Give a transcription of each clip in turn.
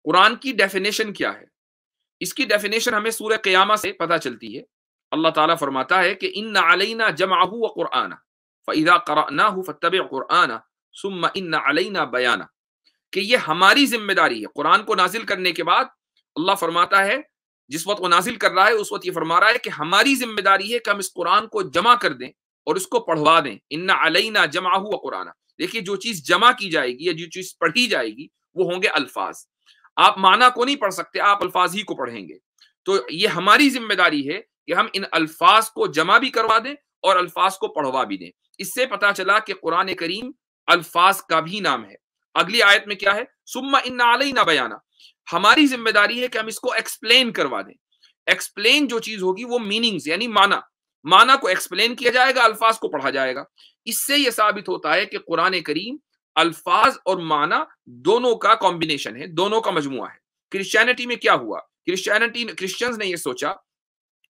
قرآن کی ڈیفینیشن کیا ہے؟ اس کی ڈیفینیشن ہمیں سورہ قیامہ سے پتہ چلتی ہے۔ اللہ تعالیٰ فرماتا ہے کہ ان علینا جمعہ وقرآنہ فاذا قرأناہ فاتبع قرآنہ ثم ان علینا بیانہ، کہ یہ ہماری ذمہ داری ہے۔ قرآن کو نازل کرنے کے بعد اللہ فرماتا ہے، جس وقت وہ نازل کر رہا ہے اس وقت یہ فرما رہا ہے کہ ہماری ذمہ داری ہے کہ ہم اس قرآن کو جمع کر دیں اور اس کو پڑھوا دیں۔ ان علینا جمعہ وقرآنہ، دیکھیے جو چیز جمع کی جائے گی یا جو چیز پڑھی جائے گی وہ ہوں گے الفاظ۔ آپ معنی کو نہیں پڑھ سکتے، آپ الفاظ ہی کو پڑھیں گے۔ تو یہ ہماری ذمہ داری ہے کہ ہم ان الفاظ کو جمع بھی کروا دیں اور الفاظ کو پڑھوا بھی دیں۔ اس سے پتا چلا کہ قرآن کریم الفاظ کا بھی نام ہے۔ اگلی آیت میں کیا ہے؟ ثم ان علینا بیانہ، ہماری ذمہ داری ہے کہ ہم اس کو ایکسپلین کروا دیں۔ ایکسپلین جو چیز ہوگی وہ میننگز یعنی معنی کو ایکسپلین کیا جائے گا، الفاظ کو پڑھا جائے گا۔ اس سے یہ ثابت ہوتا ہے کہ قرآن کریم الفاظ اور معنی دونوں کا کمبینیشن ہے، دونوں کا مجموعہ ہے۔ کرسچینٹی میں کیا ہوا؟ کرسچنز نے یہ سوچا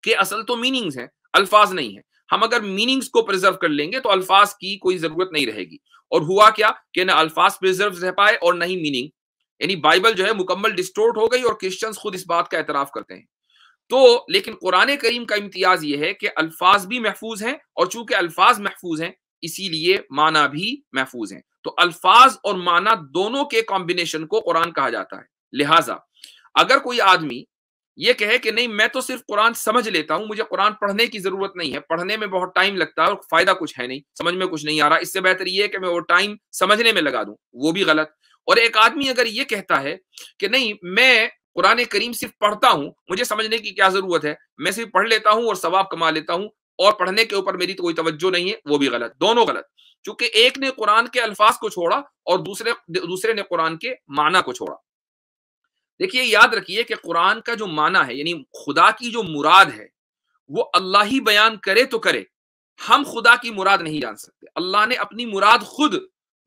کہ اصل تو میننگز ہیں، الفاظ نہیں ہیں، ہم اگر میننگز کو پریزرو کر لیں گے تو الفاظ کی کوئی ضرورت نہیں رہے گی۔ اور ہوا کیا کہ نہ الفاظ پریزرو رہ پائے اور نہ ہی میننگ، یعنی بائبل جو ہے مکمل ڈسٹورٹ ہو گئی، اور کرسچنز خود اس بات کا اعتراف کرتے ہیں۔ تو لیکن قرآن کریم کا امتیاز یہ ہے کہ الفاظ بھی محفوظ ہیں، اور چونکہ الفاظ محفوظ ہیں اسی لیے معنی بھی محفوظ ہیں۔ تو الفاظ اور معنی دونوں کے کمبینیشن کو قرآن کہا جاتا ہے۔ لہٰذا اگر کوئی آدمی یہ کہے کہ نہیں میں تو صرف قرآن سمجھ لیتا ہوں، مجھے قرآن پڑھنے کی ضرورت نہیں ہے، پڑھنے میں بہت ٹائم لگتا ہے اور فائدہ کچھ ہے نہیں، سمجھ میں کچھ نہیں آ رہا، اس سے بہتر یہ ہے کہ میں وہ ٹائم سمجھنے میں لگا دوں، وہ بھی غلط۔ اور ایک آدمی اگر یہ کہتا ہے کہ نہیں میں قرآن کریم صرف پڑھتا ہوں، مجھے سمجھنے کی کیا ضرورت ہے، میں صرف پڑھ لیتا ہوں اور ثواب کما لیتا ہوں اور پڑھنے کے اوپر میری تو کوئی توجہ نہیں ہے، وہ بھی غلط، دونوں غلط۔ چونکہ ایک نے قرآن کے الفاظ کو چھوڑا اور دوسرے نے قرآن کے معنی کو چھوڑا۔ دیکھیے یاد رکھیے کہ قرآن کا جو معنی ہے یعنی خدا کی جو مراد ہے وہ اللہ ہی بیان کرے تو کرے، ہم خدا کی مراد نہیں جان سکتے۔ اللہ نے اپنی مراد خود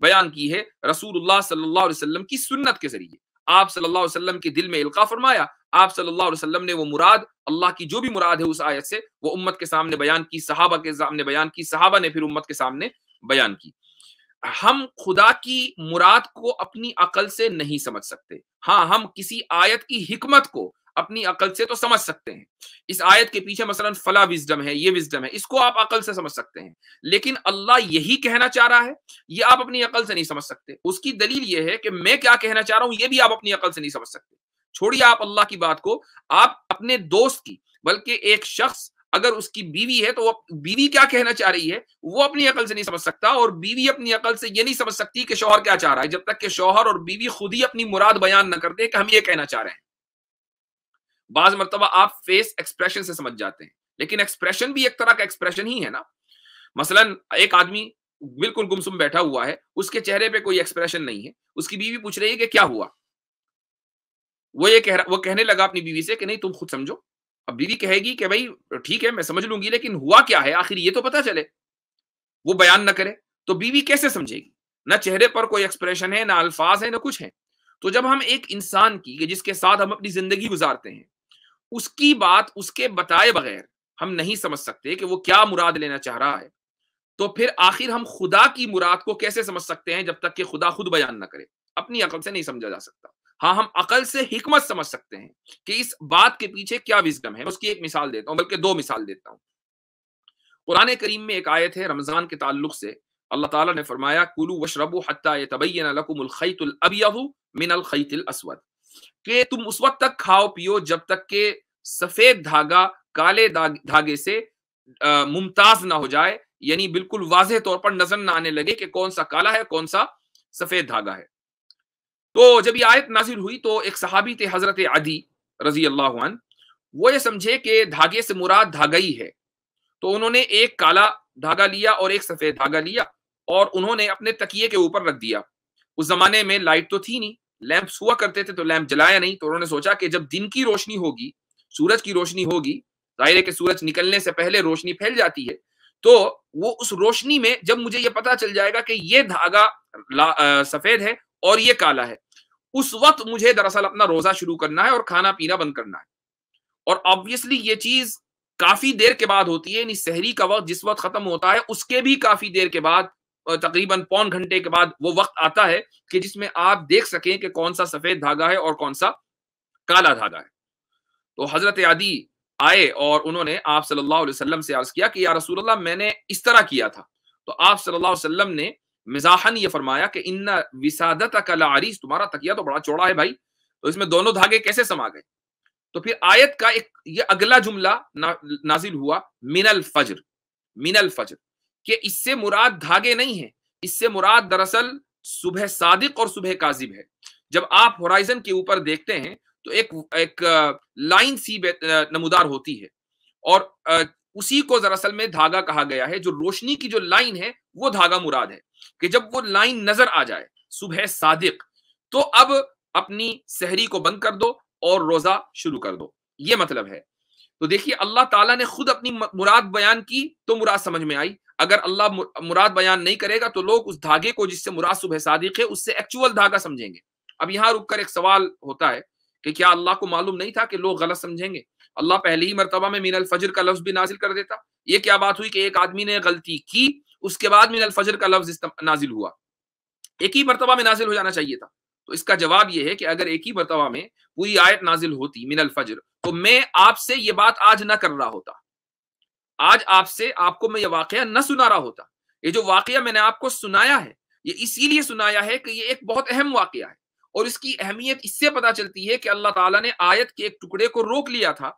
بیان کی ہے رسول اللہ صلی اللہ علیہ وسلم کی سنت کے ذریعے۔ آپ صلی اللہ علیہ وسلم کے دل میں القاء فرمایا، آپ صلی اللہ علیہ وسلم نے وہ مراد، اللہ کی جو بھی مراد ہے اس آیت سے، وہ امت کے سامنے بیان کی، صحابہ کے سامنے بیان کی، صحابہ نے پھر امت کے سامنے بیان کی۔ ہم خدا کی مراد کو اپنی عقل سے نہیں سمجھ سکتے، ہاں ہم کسی آیت کی حکمت کو اپنی عقل سے تو سمجھ سکتے ہیں۔ اس آیت کے پیچھے مثلا فلاں وزڈم ہے، یہ وزڈم ہے، اس کو آپ عقل سے سمجھ سکتے ہیں، لیکن اللہ یہی کہنا چاہ رہا ہے یہ آپ اپنی عقل سے نہیں سمجھ سکتے۔ اس کی دلیل یہ ہے کہ میں کیا کہنا چاہ رہا ہوں یہ بھی آپ اپنی عقل سے نہیں سمجھ سکتے۔ چھوڑیے آپ اللہ کی بات کو، آپ اپنے دوست کی، بلکہ ایک شخص اگر اس کی بیوی ہے تو وہ بیوی کیا کہنا چاہ رہی ہے وہ اپنی عقل سے نہیں سمجھ سکتا، اور بیوی اپنی عقل سے یہ نہیں سمجھ سکتی کہ شوہر کیا چاہ رہا ہے، جب تک کہ شوہر اور بیوی خود ہی اپنی مراد بیان نہ کرتے کہ ہم یہ کہنا چاہ رہے ہیں۔ بعض مرتبہ آپ فیس ایکسپریشن سے سمجھ جاتے ہیں، لیکن ایکسپریشن بھی ایک طرح کا ایکسپریشن ہی ہے نا۔ مثلا ایک آدمی بالکل گمسم بیٹھا ہوا ہے، اس کے چہرے پہ کوئی ایکسپریشن نہیں ہے، اس کی بیوی پوچھ رہی ہے کہ کیا ہوا، وہ کہنے لگا اپنی بیوی سے کہ نہیں تم خود سمجھو۔ اب بیوی کہے گی کہ بھائی ٹھیک ہے میں سمجھ لوں گی، لیکن ہوا کیا ہے آخر یہ تو پتا چلے، وہ بیان نہ کرے تو بیوی کیسے سمجھے گی؟ نہ چہرے پر کوئی ایکسپریشن ہے، نہ الفاظ ہیں، نہ کچھ ہے۔ تو جب ہم ایک انسان کی جس کے ساتھ ہم اپنی زندگی گزارتے ہیں اس کی بات اس کے بتائے بغیر ہم نہیں سمجھ سکتے کہ وہ کیا مراد لینا چاہ رہا ہے، تو پھر آخر ہم خدا کی مراد کو کیسے سمجھ سکتے ہیں جب تک کہ خدا خود بیان نہ کرے؟ اپنی عقل سے نہیں سمجھا جا سکتا۔ ہاں ہم عقل سے حکمت سمجھ سکتے ہیں کہ اس بات کے پیچھے کیا وزڈم ہے۔ اس کی ایک مثال دیتا ہوں، بلکہ دو مثال دیتا ہوں۔ قرآن کریم میں ایک آیت ہے رمضان کے تعلق سے، اللہ تعالیٰ نے فرمایا کُلُوا واشربوا حتی یتبین لکم الخیط الابیض من الخیط الاسود، کہ تم اس وقت تک کھاؤ پیو جب تک کہ سفید دھاگا کالے دھاگے سے ممتاز نہ ہو جائے، یعنی بالکل واضح طور پر نظر نہ آنے لگے کہ کون سا کالا ہے کون سا سفید دھاگا ہے۔ تو جب یہ آیت نازل ہوئی تو ایک صحابی تھے حضرت عدی رضی اللہ عنہ، وہ یہ سمجھے کہ دھاگے سے مراد دھاگا ہی ہے، تو انہوں نے ایک کالا دھاگا لیا اور ایک سفید دھاگا لیا اور انہوں نے اپنے تکیے کے اوپر رکھ دیا۔ اس زمانے میں لائٹ تو تھی نہیں، لیمپس ہوا کرتے تھے تو لیمپ جلایا نہیں، تو انہوں نے سوچا کہ جب دن کی روشنی ہوگی، سورج کی روشنی ہوگی، ظاہر ہے کہ سورج نکلنے سے پہلے روشنی پھیل جاتی ہے، تو وہ اس روشنی میں جب مجھے یہ پتا چل جائے گا کہ یہ دھاگا سفید ہے اور یہ کالا ہے، اس وقت مجھے دراصل اپنا روزہ شروع کرنا ہے اور کھانا پینا بند کرنا ہے۔ اور آبویسلی یہ چیز کافی دیر کے بعد ہوتی ہے، یعنی سحری کا وقت جس وقت ختم ہوتا ہے اس کے بھی کافی دیر کے بعد تقریباً پون گھنٹے کے بعد وہ وقت آتا ہے کہ جس میں آپ دیکھ سکیں کہ کون سا سفید دھاگا ہے اور کون سا کالا دھاگا ہے۔ تو حضرت عدی آئے اور انہوں نے آپ صلی اللہ علیہ وسلم سے عرض کیا کہ یا رسول اللہ میں نے اس طرح کیا تھا، تو آپ صلی اللہ علیہ وسلم نے مزاحن یہ فرمایا کہ ان وسادتک لعریض، تمہارا تکیہ تو بڑا چوڑا ہے بھائی، تو اس میں دونوں دھاگے کیسے سما گئے؟ تو پھر آیت کا ایک یہ اگلا جملہ نازل ہوا، من الفجر، من الفجر، کہ اس سے مراد دھاگے نہیں ہیں، اس سے مراد دراصل صبح صادق اور صبح کاذب ہے۔ جب آپ ہورائزن کے اوپر دیکھتے ہیں تو ایک لائن سی نمودار ہوتی ہے، اور اسی کو دراصل میں دھاگا کہا گیا ہے۔ جو روشنی کی جو لائن ہے وہ دھاگا مراد ہے، کہ جب وہ لائن نظر آ جائے صبح صادق، تو اب اپنی سحری کو بند کر دو اور روزہ شروع کر دو، یہ مطلب ہے۔ تو دیکھیے اللہ تعالیٰ نے خود اپنی مراد بیان کی تو مراد سمجھ میں آئی، اگر اللہ مراد بیان نہیں کرے گا تو لوگ اس دھاگے کو جس سے مراد صبح صادق ہے اس سے ایکچوئل دھاگا سمجھیں گے۔ اب یہاں رک کر ایک سوال ہوتا ہے کہ کیا اللہ کو معلوم نہیں تھا کہ لوگ غلط سمجھیں گے؟ اللہ پہلی ہی مرتبہ میں من الفجر کا لفظ بھی نازل کر دیتا۔ یہ کیا بات ہوئی کہ ایک آدمی نے غلطی کی، اس کے بعد من الفجر کا لفظ نازل ہوا؟ ایک ہی مرتبہ میں نازل ہو جانا چاہیے تھا۔ تو اس کا جواب یہ ہے کہ اگر ایک ہی مرتبہ میں پوری آیت نازل ہوتی من الفجر، تو میں آپ سے یہ بات آج نہ کر رہا ہوتا، آج آپ کو میں یہ واقعہ نہ سنا رہا ہوتا۔ یہ جو واقعہ میں نے آپ کو سنایا ہے، یہ اسی لیے سنایا ہے کہ یہ ایک بہت اہم واقعہ ہے، اور اس کی اہمیت اس سے پتہ چلتی ہے کہ اللہ تعالیٰ نے آیت کے ایک ٹکڑے کو روک لیا تھا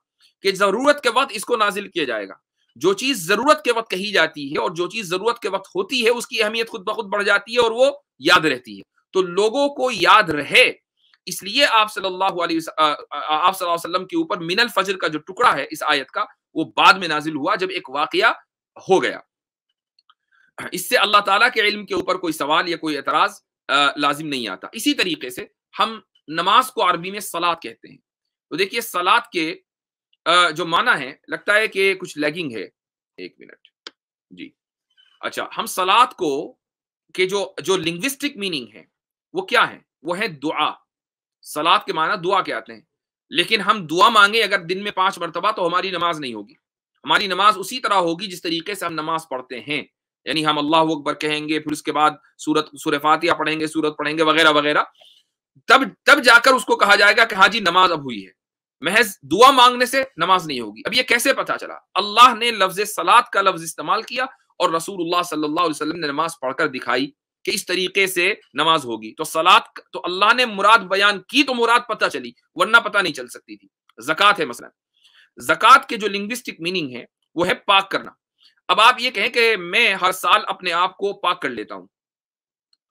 کہ ضرورت کے وقت اس کو نازل کیا جائے گا۔ جو چیز ضرورت کے وقت کہی جاتی ہے اور جو چیز ضرورت کے وقت ہوتی ہے، اس کی اہمیت خود بخود بڑھ جاتی ہے اور وہ یاد رہتی ہے۔ تو لوگوں کو یاد رہے، اس لیے آپ صلی اللہ علیہ وسلم کے اوپر من الفجر کا جو ٹکڑا ہے اس آیت کا، وہ بعد میں نازل ہوا جب ایک واقعہ ہو گیا۔ اس سے اللہ تعالیٰ کے علم کے اوپر کوئی سوال یا کوئی اعتراض لازم نہیں آتا۔ اسی طریقے سے ہم نماز کو عربی میں صلاۃ کہتے ہیں۔ تو دیکھیے صلاۃ کے جو معنی ہے، لگتا ہے کہ کچھ لیگنگ ہے، ایک منٹ جی، اچھا، ہم صلاۃ کو کہ جو لنگوسٹک میننگ ہے وہ کیا ہے؟ وہ ہے دعا۔ صلاۃ کے معنی دعا کے آتے ہیں، لیکن ہم دعا مانگے اگر دن میں 5 مرتبہ تو ہماری نماز نہیں ہوگی۔ ہماری نماز اسی طرح ہوگی جس طریقے سے ہم نماز پڑھتے ہیں، یعنی ہم اللہ اکبر کہیں گے، پھر اس کے بعد سورہ فاتحہ پڑھیں گے، سورت پڑھیں گے وغیرہ وغیرہ، تب جا کر اس کو کہا جائے گا کہ ہاں جی نماز اب ہوئی ہے۔ محض دعا مانگنے سے نماز نہیں ہوگی۔ اب یہ کیسے پتا چلا؟ اللہ نے لفظ صلاۃ کا لفظ استعمال کیا اور رسول اللہ صلی اللہ علیہ وسلم نے نماز پڑھ کر دکھائی کہ اس طریقے سے نماز ہوگی۔ تو صلاۃ تو اللہ نے مراد بیان کی تو مراد پتہ چلی، ورنہ پتہ نہیں چل سکتی تھی۔ زکوٰۃ ہے مثلا، زکوٰۃ کے جو لنگوسٹک میننگ ہے وہ ہے پاک کرنا۔ اب آپ یہ کہیں کہ میں ہر سال اپنے آپ کو پاک کر لیتا ہوں،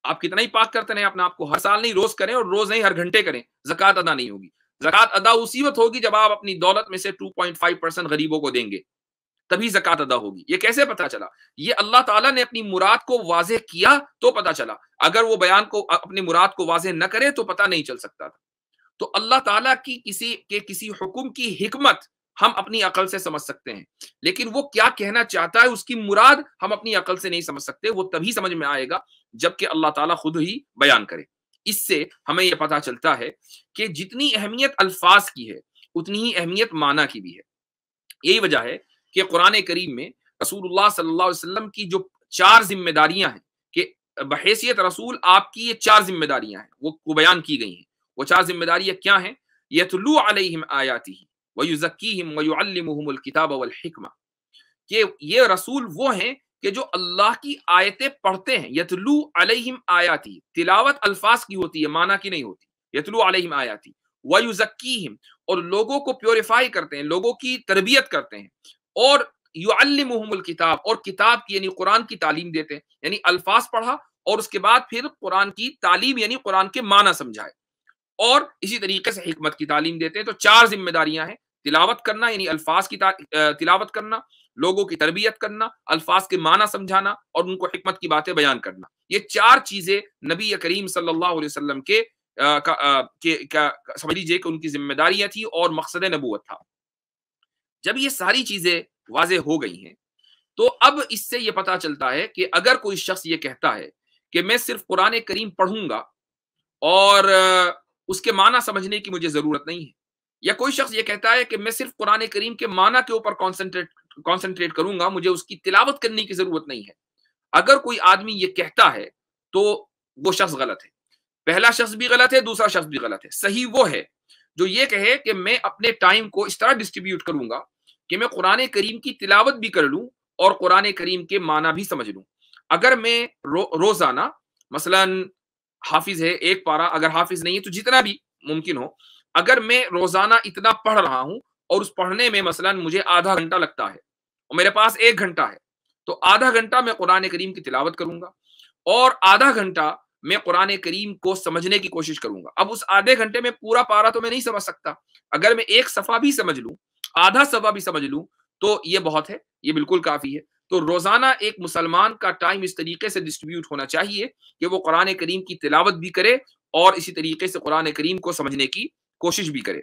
آپ کتنا ہی پاک کرتے ہیں اپنے آپ کو، ہر سال نہیں، روز کریں، اور روز نہیں ہر گھنٹے کریں، زکوٰۃ ادا نہیں ہوگی۔ زکوٰۃ ادا اسی وقت ہوگی جب آپ اپنی دولت میں سے 2.5% غریبوں کو دیں گے، تبھی زکوٰۃ ادا ہوگی۔ یہ کیسے پتا چلا؟ یہ اللہ تعالیٰ نے اپنی مراد کو واضح کیا تو پتا چلا، اگر وہ بیان کو اپنی مراد کو واضح نہ کرے تو پتا نہیں چل سکتا تھا۔ تو اللہ تعالیٰ کی کسی حکم کی حکمت ہم اپنی عقل سے سمجھ سکتے ہیں، لیکن وہ کیا کہنا چاہتا ہے اس کی مراد ہم اپنی عقل سے نہیں سمجھ سکتے۔ وہ تبھی سمجھ میں آئے گا جبکہ اللہ تعالیٰ خود ہی بیان کرے۔ اس سے ہمیں یہ پتا چلتا ہے کہ جتنی اہمیت الفاظ کی ہے اتنی ہی اہمیت معنی کی بھی ہے۔ یہی وجہ ہے کہ قرآن کریم میں رسول اللہ صلی اللہ علیہ وسلم کی جو 4 ذمہ داریاں ہیں، کہ بحیثیت رسول آپ کی یہ 4 ذمہ داریاں ہیں، وہ بیان کی گئی ہیں۔ وہ 4 ذمہ داریاں کیا ہیں؟ یتلو علیہم آیاتہ ویزکیہم ویعلمہم الکتاب والحکمہ، کہ یہ رسول وہ ہیں کہ جو اللہ کی آیتیں پڑھتے ہیں۔ یتلو علیہم آیاتی، تلاوت الفاظ کی ہوتی ہے، معنی کی نہیں ہوتی۔ یتلو علیہم آیاتی ویزکیہم، اور لوگوں کو پیوریفائی کرتے ہیں، لوگوں کی تربیت کرتے ہیں، اور یعلمہم الکتاب، اور کتاب کی یعنی قرآن کی تعلیم دیتے ہیں، یعنی الفاظ پڑھا اور اس کے بعد پھر قرآن کی تعلیم یعنی قرآن کے معنی سمجھائے، اور اسی طریقے سے حکمت کی تعلیم دیتے ہیں۔ تو 4 ذمہ داریاں ہیں، تلاوت کرنا یعنی الفاظ کی تلاوت کرنا، لوگوں کی تربیت کرنا، الفاظ کے معنی سمجھانا، اور ان کو حکمت کی باتیں بیان کرنا۔ یہ 4 چیزیں نبی کریم صلی اللہ علیہ وسلم کے سمجھ لیجیے کہ ان کی ذمہ داریاں تھی اور مقصد نبوت تھا۔ جب یہ ساری چیزیں واضح ہو گئی ہیں تو اب اس سے یہ پتا چلتا ہے کہ اگر کوئی شخص یہ کہتا ہے کہ میں صرف قرآن کریم پڑھوں گا اور اس کے معنی سمجھنے کی مجھے ضرورت نہیں ہے، یا کوئی شخص یہ کہتا ہے کہ میں صرف قرآن کریم کے معنی کے اوپر کانسنٹریٹ کروں گا، مجھے اس کی تلاوت کرنے کی ضرورت نہیں ہے، اگر کوئی آدمی یہ کہتا ہے تو وہ شخص غلط ہے. پہلا شخص بھی غلط ہے، دوسرا شخص بھی غلط ہے. صحیح وہ ہے جو یہ کہے کہ میں اپنے ٹائم کو اس طرح ڈسٹریبیوٹ کروں گا کہ میں قرآن کریم کی تلاوت بھی کر لوں اور قرآن کریم کے معنی بھی سمجھ لوں. اگر میں روزانہ مثلا حافظ ہے ایک پارہ، اگر حافظ نہیں ہے تو جتنا بھی ممکن ہو، اگر میں روزانہ اتنا پڑھ رہا ہوں اور اس پڑھنے میں مثلا مجھے آدھا گھنٹہ لگتا ہے اور میرے پاس 1 گھنٹہ ہے، تو آدھا گھنٹہ میں قرآن کریم کی تلاوت کروں گا اور آدھا گھنٹہ میں قرآن کریم کو سمجھنے کی کوشش کروں گا. اب اس آدھے گھنٹے میں پورا پارہ تو میں نہیں سمجھ سکتا، اگر میں ایک صفحہ بھی سمجھ لوں، آدھا صفحہ بھی سمجھ لوں تو یہ بہت ہے، یہ بالکل کافی ہے. تو روزانہ ایک مسلمان کا ٹائم اس طریقے سے ڈسٹریبیوٹ ہونا چاہیے کہ وہ قرآن کریم کی تلاوت بھی کرے اور اسی طریقے سے قرآن کریم کو سمجھنے کی کوشش بھی کرے.